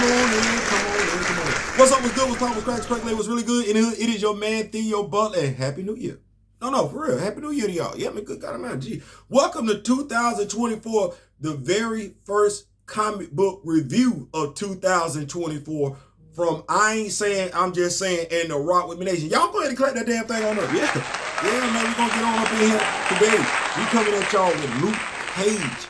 on in, come on in, come on in. What's up, what's good, what's poppin', what's cracks, crack, what's really good in the hood? It is your man, Theo Butler, and Happy New Year. No, for real, Happy New Year to y'all. Yeah, man, good God Almighty. Welcome to 2024, the very first comic book review of 2024 from I Ain't Saying, I'm Just Saying, and the Rock With Me Nation. Y'all go ahead and clap that damn thing on up. Yeah, man, we're gonna get on up in here today. We coming at y'all with Luke Cage,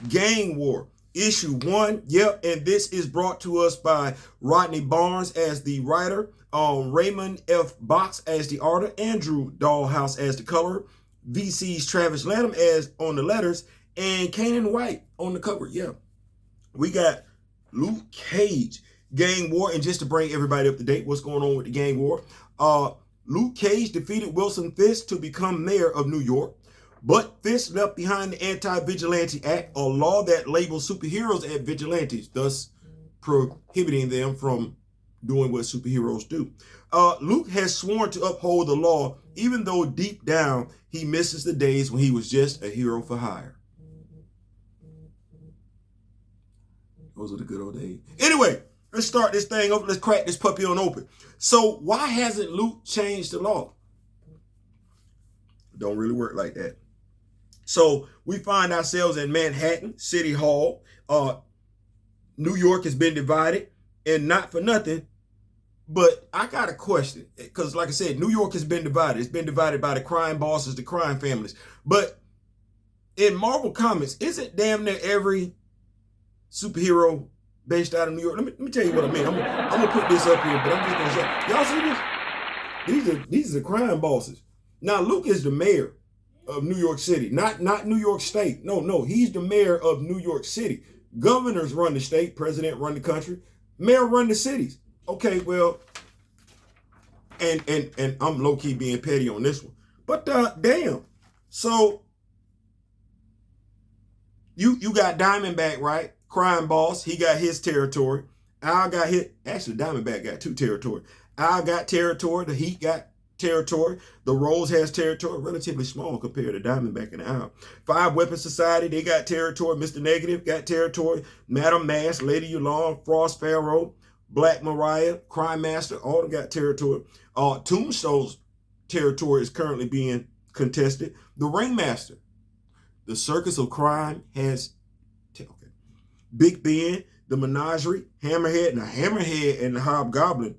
Gang War. Issue 1, and this is brought to us by Rodney Barnes as the writer, Raymond F. Box as the artist, Andrew Dollhouse as the colorer, VC's Travis Lanham as on the letters, and Kanan White on the cover. Yeah, we got Luke Cage, Gang War, and just to bring everybody up to date, what's going on with the Gang War? Luke Cage defeated Wilson Fisk to become mayor of New York. But Fisk left behind the Anti-Vigilante Act, a law that labels superheroes as vigilantes, thus prohibiting them from doing what superheroes do. Luke has sworn to uphold the law, even though deep down he misses the days when he was just a hero for hire. Those are the good old days. Anyway, let's start this thing up. Let's crack this puppy on open. So why hasn't Luke changed the law? Don't really work like that. So we find ourselves in Manhattan, City Hall. New York has been divided, and not for nothing, but I got a question. Because like I said, New York has been divided. It's been divided by the crime bosses, the crime families. But in Marvel Comics, isn't damn near every superhero based out of New York? Let me tell you what I mean. I'm gonna put this up here, but I'm just gonna show. Y'all see this? These are the crime bosses. Now Luke is the mayor of New York City, not New York State. No, he's the mayor of New York City. Governors run the state, president run the country, mayor run the cities. Okay, well, and I'm low-key being petty on this one. But damn. So you got Diamondback, right? Crime boss, he got his territory. Al got his, actually Diamondback got 2 territory. Al got territory, the Heat got territory. The Rose has territory, relatively small compared to Diamondback and Owl. 5 Weapon Society, they got territory. Mr. Negative got territory. Madam Mask, Lady Yulon, Frost Pharaoh, Black Mariah, Crime Master, all of them got territory. Tombstone's territory is currently being contested. The Ringmaster, the Circus of Crime has Big Ben, the Menagerie, Hammerhead, and the Hammerhead and the Hobgoblin.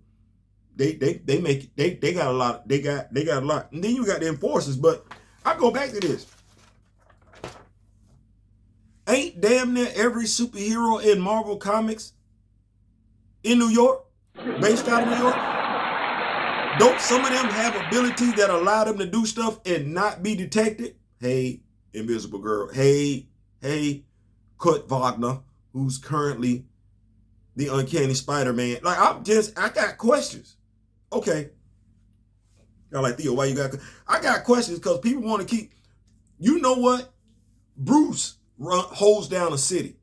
They got a lot. They got a lot. And then you got the Enforcers. But I go back to this. Ain't damn near every superhero in Marvel Comics in New York, based out of New York? Don't some of them have ability that allow them to do stuff and not be detected? Hey, Invisible Girl. Hey, Kurt Wagner, who's currently the Uncanny Spider-Man. Like, I got questions. Okay. Y'all like, Theo, why you got... I got questions because people want to keep... You know what? Bruce holds down a city.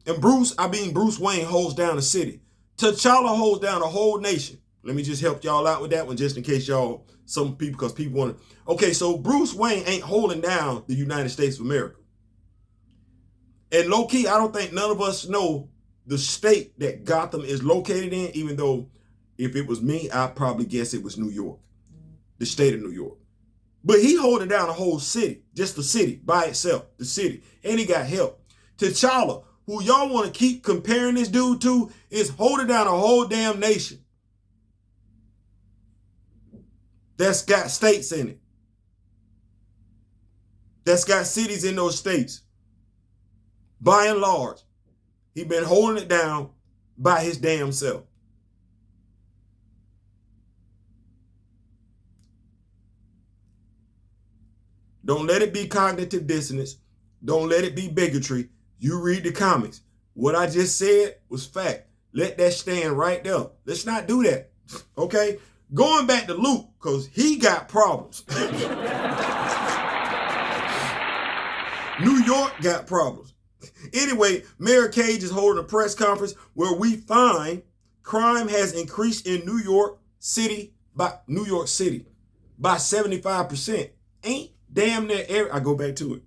And Bruce Wayne holds down a city. T'Challa holds down a whole nation. Let me just help y'all out with that one just in case y'all... Some people, because people want to... Okay, so Bruce Wayne ain't holding down the United States of America. And low-key, I don't think none of us know the state that Gotham is located in, even though if it was me, I'd probably guess it was New York, the state of New York. But he holding down a whole city, just the city by itself, the city. And he got help. T'Challa, who y'all want to keep comparing this dude to, is holding down a whole damn nation that's got states in it, that's got cities in those states. By and large, he been holding it down by his damn self. Don't let it be cognitive dissonance. Don't let it be bigotry. You read the comics. What I just said was fact. Let that stand right there. Let's not do that. Okay? Going back to Luke, because he got problems. New York got problems. Anyway, Mayor Cage is holding a press conference where we find crime has increased in New York City by 75%. Ain't damn near every,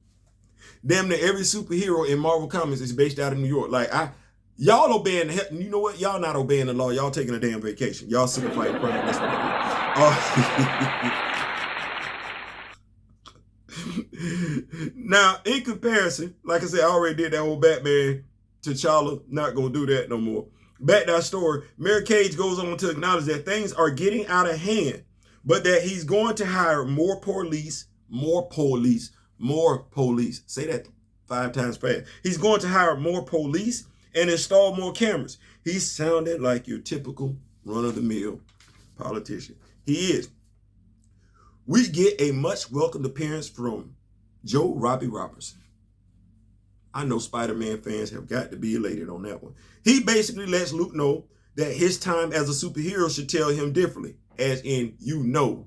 Damn near every superhero in Marvel Comics is based out of New York. Like Y'all obeying the, you know what? Y'all not obeying the law. Y'all taking a damn vacation. Y'all sick of fighting crime. That's what Now, in comparison, like I said, I already did that whole Batman T'Challa. Not going to do that no more. Back to our story. Mayor Cage goes on to acknowledge that things are getting out of hand, but that he's going to hire more police. Say that 5 times fast. He's going to hire more police and install more cameras. He sounded like your typical run-of-the-mill politician. He is. We get a much welcomed appearance from Joe Robbie Robertson. I know Spider-Man fans have got to be elated on that one. He basically lets Luke know that his time as a superhero should tell him differently, as in, you know,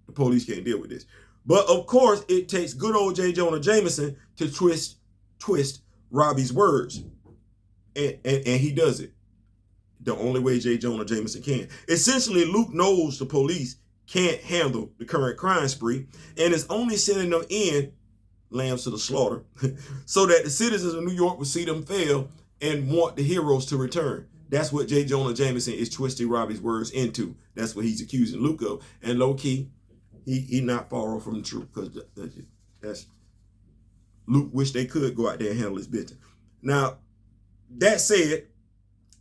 the police can't deal with this. But of course, it takes good old J. Jonah Jameson to twist Robbie's words. And he does it the only way J. Jonah Jameson can. Essentially, Luke knows the police can't handle the current crime spree and is only sending them in, lambs to the slaughter, so that the citizens of New York will see them fail and want the heroes to return. That's what J. Jonah Jameson is twisting Robbie's words into. That's what he's accusing Luke of. And low-key, he not far off from the truth, because that's Luke wish they could go out there and handle his business. Now, that said,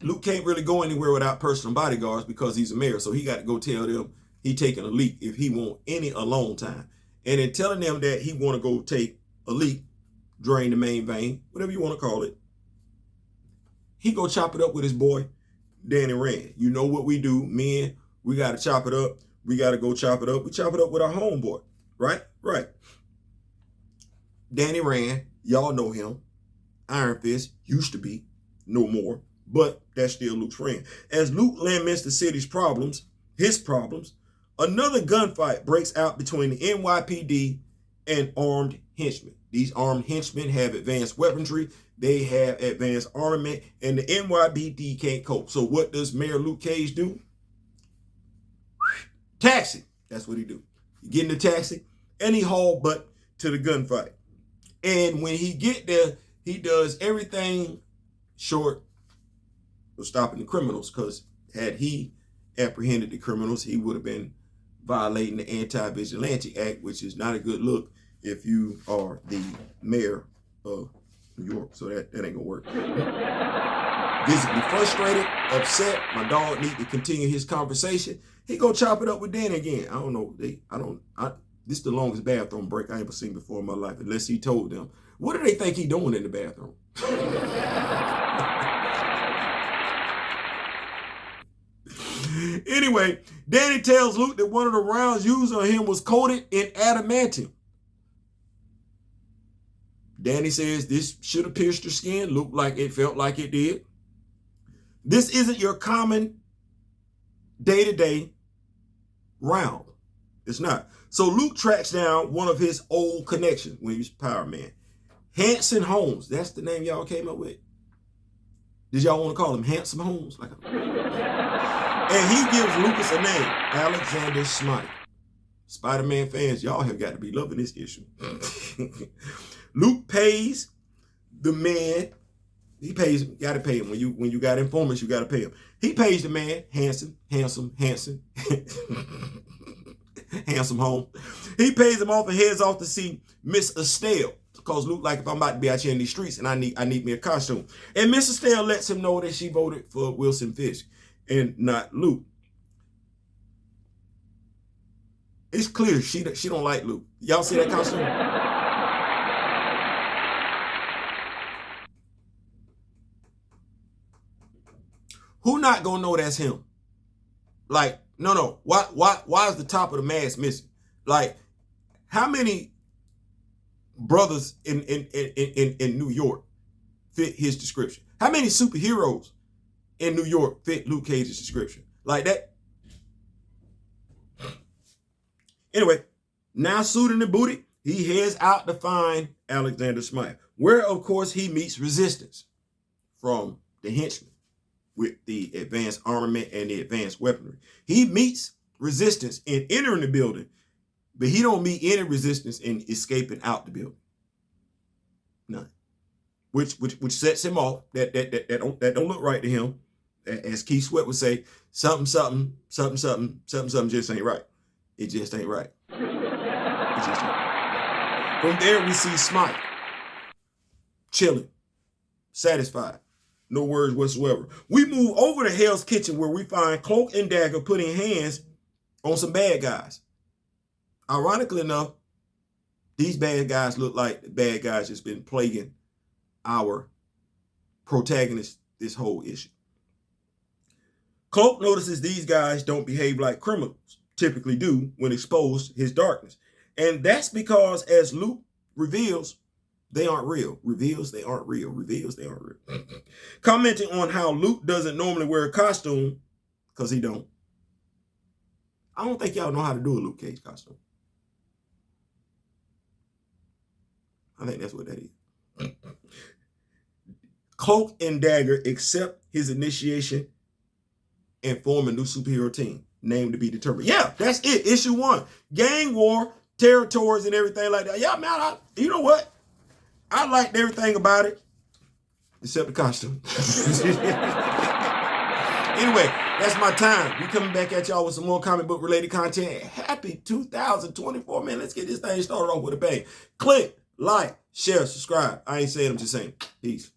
Luke can't really go anywhere without personal bodyguards because he's a mayor, so he got to go tell them he taking a leak if he want any alone time. And in telling them that he want to go take a leak, drain the main vein, whatever you want to call it, he go chop it up with his boy, Danny Rand. You know what we do, men, we got to chop it up. We got to go chop it up. We chop it up with our homeboy, right? Right. Danny Rand, y'all know him. Iron Fist, used to be, no more, but that's still Luke's friend. As Luke laments the city's problems, his problems, another gunfight breaks out between the NYPD and armed henchmen. These armed henchmen have advanced weaponry, they have advanced armament, and the NYPD can't cope. So what does Mayor Luke Cage do? Taxi. That's what he do. He get in the taxi and he haul butt to the gunfight. And when he get there, he does everything short of stopping the criminals, because had he apprehended the criminals, he would have been violating the Anti-Vigilante Act, which is not a good look if you are the mayor of New York. So that ain't gonna work. Visibly frustrated, upset, my dog need to continue his conversation. He go chop it up with Danny again. I don't know. This is the longest bathroom break I ever seen before in my life, unless he told them. What do they think he doing in the bathroom? Anyway, Danny tells Luke that one of the rounds used on him was coated in adamantium. Danny says this should have pierced your skin. Luke like it felt like it did. This isn't your common day-to-day round. It's not. So Luke tracks down one of his old connections when he was Power Man. Hanson Holmes. That's the name y'all came up with. Did y'all want to call him Handsome Holmes? And he gives Lucas a name, Alexander Smythe. Spider-Man fans, y'all have got to be loving this issue. Luke pays the man. He pays, got to pay him. When you got informants, you got to pay him. He pays the man, Hanson Handsome Holmes. He pays him off and heads off to see Miss Estelle. Because Luke, like, if I'm about to be out here in these streets and I need me a costume. And Miss Estelle lets him know that she voted for Wilson Fisk and not Luke. It's clear she don't like Luke. Y'all see that costume? Who not gonna know that's him? Like, no. Why is the top of the mask missing? Like, how many brothers in New York fit his description? How many superheroes in New York fit Luke Cage's description? Like that. Anyway, now suited and booted, he heads out to find Alexander Smythe, where, of course, he meets resistance from the henchmen with the advanced armament and the advanced weaponry. He meets resistance in entering the building, but he don't meet any resistance in escaping out the building. None. which sets him off. That don't look right to him. As Keith Sweat would say, something just ain't right. It just ain't right. It just ain't right. From there, we see Smite chilling, satisfied, no words whatsoever. We move over to Hell's Kitchen, where we find Cloak and Dagger putting hands on some bad guys. Ironically enough, these bad guys look like the bad guys that's been plaguing our protagonist this whole issue. Cloak notices these guys don't behave like criminals typically do when exposed to his darkness. And that's because, as Luke reveals, they aren't real. Reveals they aren't real. Reveals they aren't real. Commenting on how Luke doesn't normally wear a costume, because he don't. I don't think y'all know how to do a Luke Cage costume. I think that's what that is. Cloak and Dagger accept his initiation and form a new superhero team, named to be determined. Yeah, that's it. Issue 1. Gang war, territories, and everything like that. Yeah, man, you know what? I liked everything about it, except the costume. Anyway, that's my time. We coming back at y'all with some more comic book related content. Happy 2024, man. Let's get this thing started off with a bang. Click, like, share, subscribe. I ain't saying, I'm just saying. Peace.